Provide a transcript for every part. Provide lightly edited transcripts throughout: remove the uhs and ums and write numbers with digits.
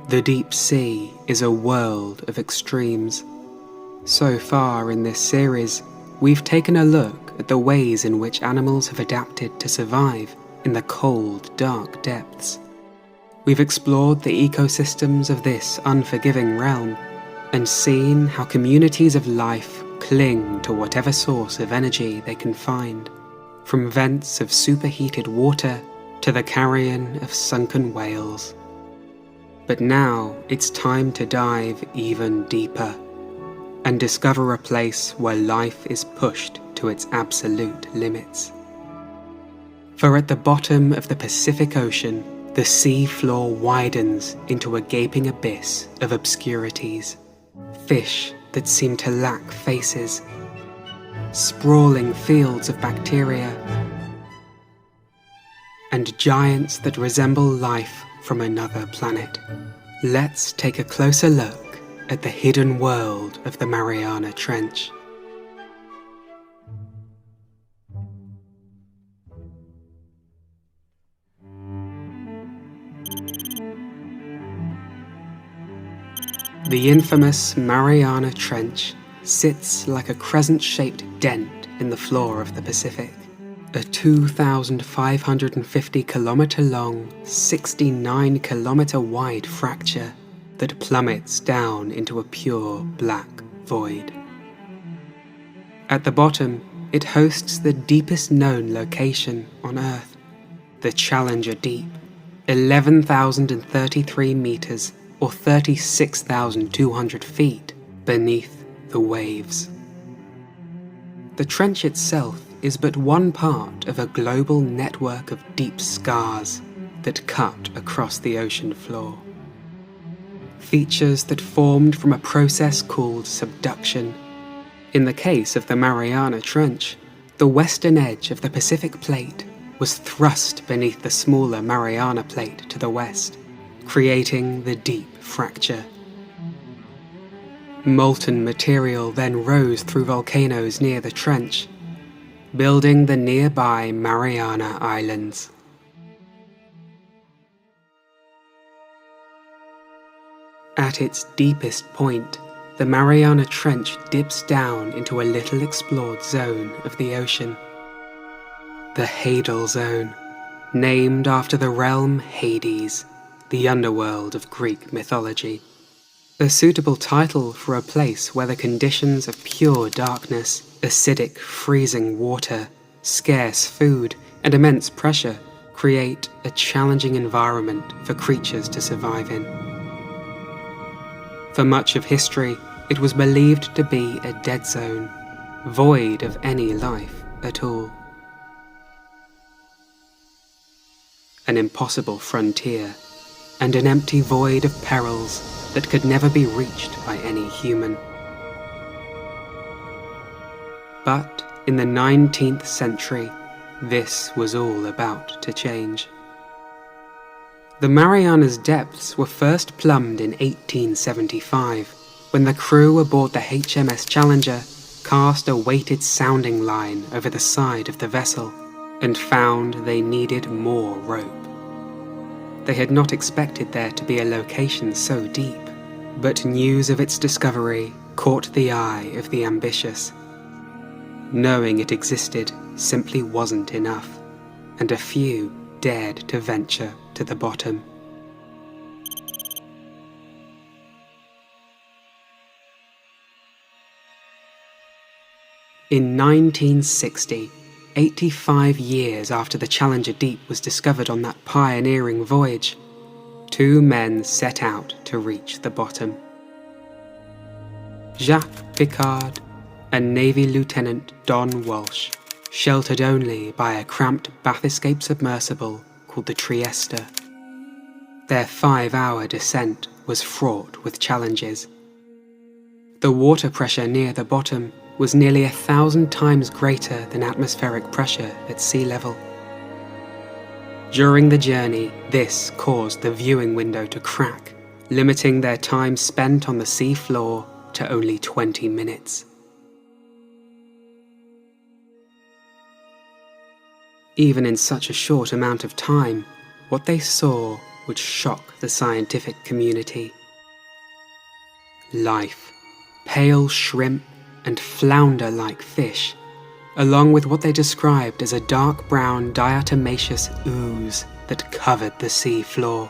The deep sea is a world of extremes. So far in this series, we've taken a look at the ways in which animals have adapted to survive in the cold, dark depths. We've explored the ecosystems of this unforgiving realm and seen how communities of life cling to whatever source of energy they can find, from vents of superheated water to the carrion of sunken whales. But now it's time to dive even deeper and discover a place where life is pushed to its absolute limits. For at the bottom of the Pacific Ocean, the sea floor widens into a gaping abyss of obscurities. Fish that seem to lack faces, sprawling fields of bacteria, and giants that resemble life from another planet. Let's take a closer look at the hidden world of the Mariana Trench. The infamous Mariana Trench sits like a crescent-shaped dent in the floor of the Pacific, a 2,550-kilometre-long, 69-kilometre-wide fracture that plummets down into a pure black void. At the bottom, it hosts the deepest known location on Earth, the Challenger Deep, 11,033 metres or 36,200 feet beneath the waves. The trench itself is but one part of a global network of deep scars that cut across the ocean floor. Features that formed from a process called subduction. In the case of the Mariana Trench, the western edge of the Pacific Plate was thrust beneath the smaller Mariana Plate to the west, creating the deep fracture. Molten material then rose through volcanoes near the trench, building the nearby Mariana Islands. At its deepest point, the Mariana Trench dips down into a little explored zone of the ocean. The Hadal Zone, named after the realm Hades, the underworld of Greek mythology. A suitable title for a place where the conditions of pure darkness, acidic, freezing water, scarce food, and immense pressure create a challenging environment for creatures to survive in. For much of history, it was believed to be a dead zone, void of any life at all. An impossible frontier, and an empty void of perils that could never be reached by any human. But in the 19th century, this was all about to change. The Mariana's depths were first plumbed in 1875, when the crew aboard the HMS Challenger cast a weighted sounding line over the side of the vessel and found they needed more rope. They had not expected there to be a location so deep, but news of its discovery caught the eye of the ambitious. Knowing it existed simply wasn't enough, and a few dared to venture to the bottom. In 1960, 85 years after the Challenger Deep was discovered on that pioneering voyage, two men set out to reach the bottom. Jacques Piccard and Navy Lieutenant Don Walsh, sheltered only by a cramped bath-escape submersible called the Trieste. Their 5-hour descent was fraught with challenges. The water pressure near the bottom was nearly 1,000 times greater than atmospheric pressure at sea level. During the journey, this caused the viewing window to crack, limiting their time spent on the sea floor to only 20 minutes. Even in such a short amount of time, what they saw would shock the scientific community. Life, pale shrimp and flounder-like fish, along with what they described as a dark brown diatomaceous ooze that covered the sea floor.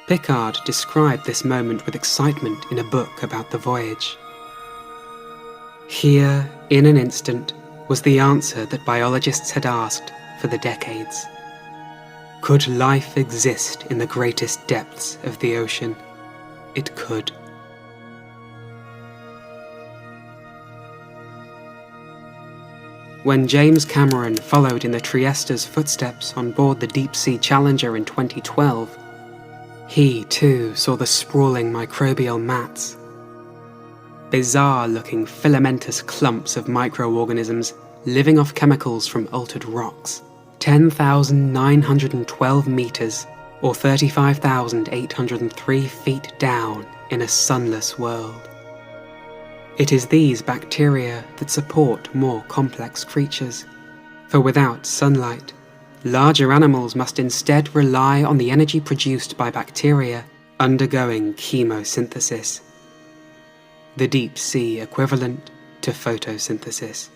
Pickard described this moment with excitement in a book about the voyage. Here, in an instant, was the answer that biologists had asked for the decades. Could life exist in the greatest depths of the ocean? It could. When James Cameron followed in the Trieste's footsteps on board the Deep-Sea Challenger in 2012, he too saw the sprawling microbial mats. Bizarre-looking filamentous clumps of microorganisms living off chemicals from altered rocks, 10,912 meters, or 35,803 feet down in a sunless world. It is these bacteria that support more complex creatures, for without sunlight, larger animals must instead rely on the energy produced by bacteria undergoing chemosynthesis, the deep sea equivalent to photosynthesis.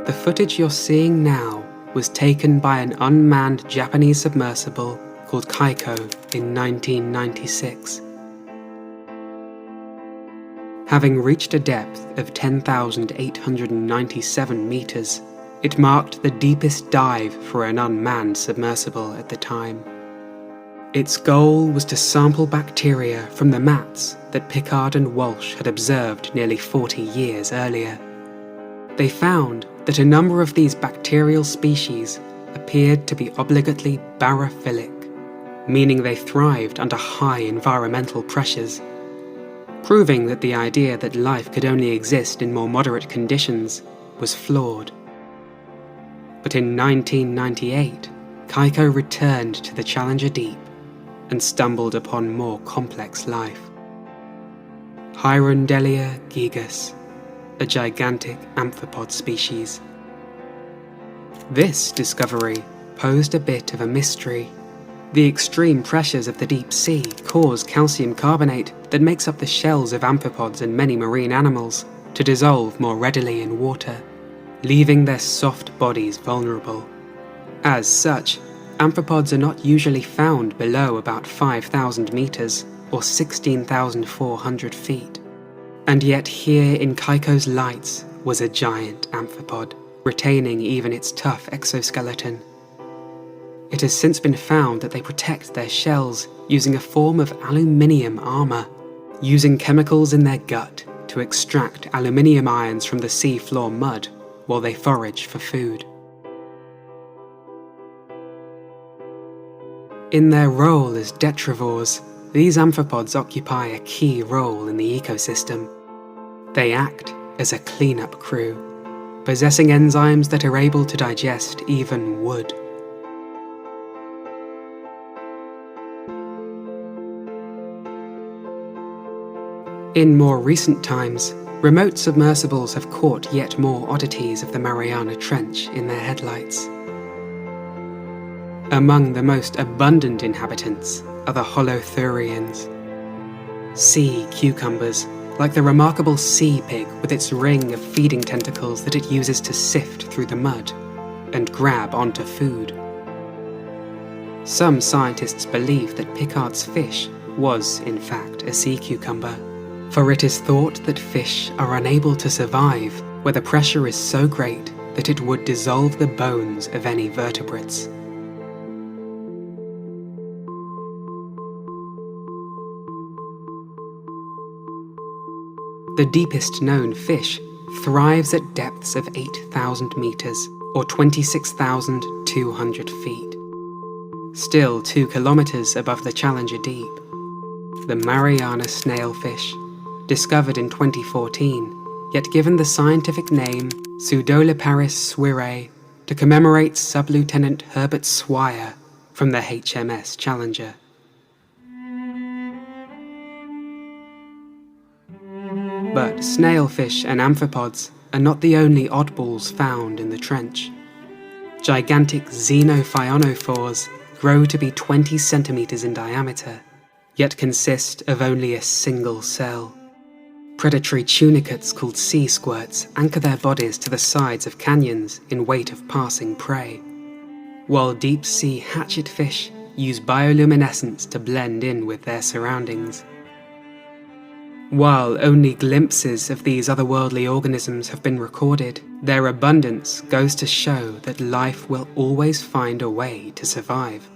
The footage you're seeing now was taken by an unmanned Japanese submersible called Kaiko in 1996. Having reached a depth of 10,897 meters, it marked the deepest dive for an unmanned submersible at the time. Its goal was to sample bacteria from the mats that Pickard and Walsh had observed nearly 40 years earlier. They found that a number of these bacterial species appeared to be obligately barophilic, meaning they thrived under high environmental pressures, proving that the idea that life could only exist in more moderate conditions was flawed. But in 1998, Kaiko returned to the Challenger Deep and stumbled upon more complex life. Hierondelia gigas, a gigantic amphipod species. This discovery posed a bit of a mystery. The extreme pressures of the deep sea cause calcium carbonate that makes up the shells of amphipods and many marine animals to dissolve more readily in water, leaving their soft bodies vulnerable. As such, amphipods are not usually found below about 5,000 meters or 16,400 feet. And yet here in Kaiko's lights was a giant amphipod, retaining even its tough exoskeleton. It has since been found that they protect their shells using a form of aluminium armor, using chemicals in their gut to extract aluminium ions from the seafloor mud while they forage for food. In their role as detrivores, these amphipods occupy a key role in the ecosystem. They act as a cleanup crew, possessing enzymes that are able to digest even wood. In more recent times, remote submersibles have caught yet more oddities of the Mariana Trench in their headlights. Among the most abundant inhabitants are the holothurians, sea cucumbers, like the remarkable sea pig with its ring of feeding tentacles that it uses to sift through the mud and grab onto food. Some scientists believe that Pickard's fish was, in fact, a sea cucumber, for it is thought that fish are unable to survive where the pressure is so great that it would dissolve the bones of any vertebrates. The deepest known fish thrives at depths of 8,000 meters, or 26,200 feet. Still 2 kilometers above the Challenger Deep. The Mariana snailfish, discovered in 2014, yet given the scientific name Pseudoliparis swirae, to commemorate Sub-Lieutenant Herbert Swire from the HMS Challenger. But snailfish and amphipods are not the only oddballs found in the trench. Gigantic xenophyonophores grow to be 20 centimeters in diameter, yet consist of only a single cell. Predatory tunicates called sea squirts anchor their bodies to the sides of canyons in wait of passing prey, while deep-sea hatchetfish use bioluminescence to blend in with their surroundings. While only glimpses of these otherworldly organisms have been recorded, their abundance goes to show that life will always find a way to survive,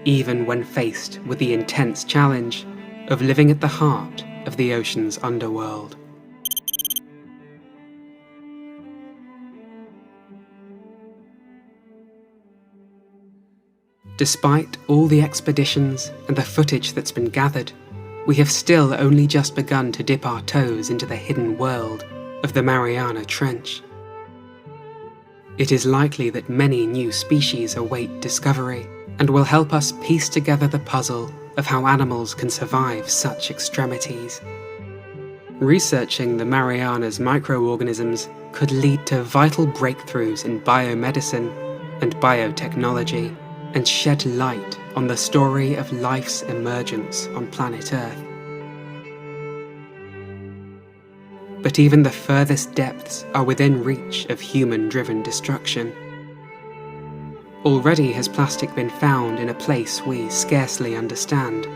even when faced with the intense challenge of living at the heart of the ocean's underworld. Despite all the expeditions and the footage that's been gathered, we have still only just begun to dip our toes into the hidden world of the Mariana Trench. It is likely that many new species await discovery and will help us piece together the puzzle of how animals can survive such extremities. Researching the Mariana's microorganisms could lead to vital breakthroughs in biomedicine and biotechnology, and shed light on the story of life's emergence on planet Earth. But even the furthest depths are within reach of human-driven destruction. Already has plastic been found in a place we scarcely understand.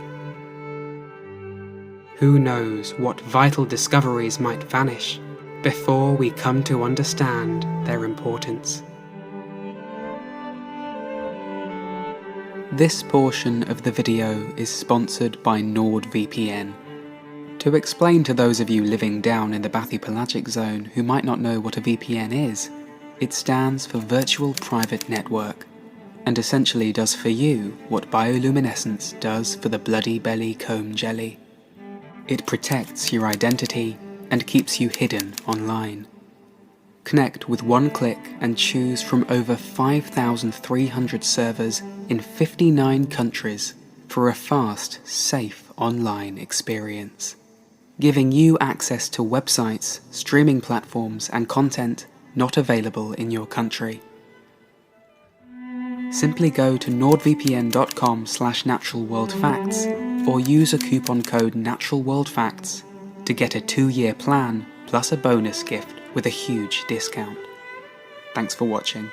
Who knows what vital discoveries might vanish before we come to understand their importance. This portion of the video is sponsored by NordVPN. To explain to those of you living down in the bathypelagic zone who might not know what a VPN is, it stands for Virtual Private Network, and essentially does for you what bioluminescence does for the bloody belly comb jelly. It protects your identity and keeps you hidden online. Connect with one click and choose from over 5,300 servers in 59 countries for a fast, safe online experience, giving you access to websites, streaming platforms, and content not available in your country. Simply go to nordvpn.com/naturalworldfacts or use a coupon code naturalworldfacts to get a 2-year plan plus a bonus gift with a huge discount. Thanks for watching.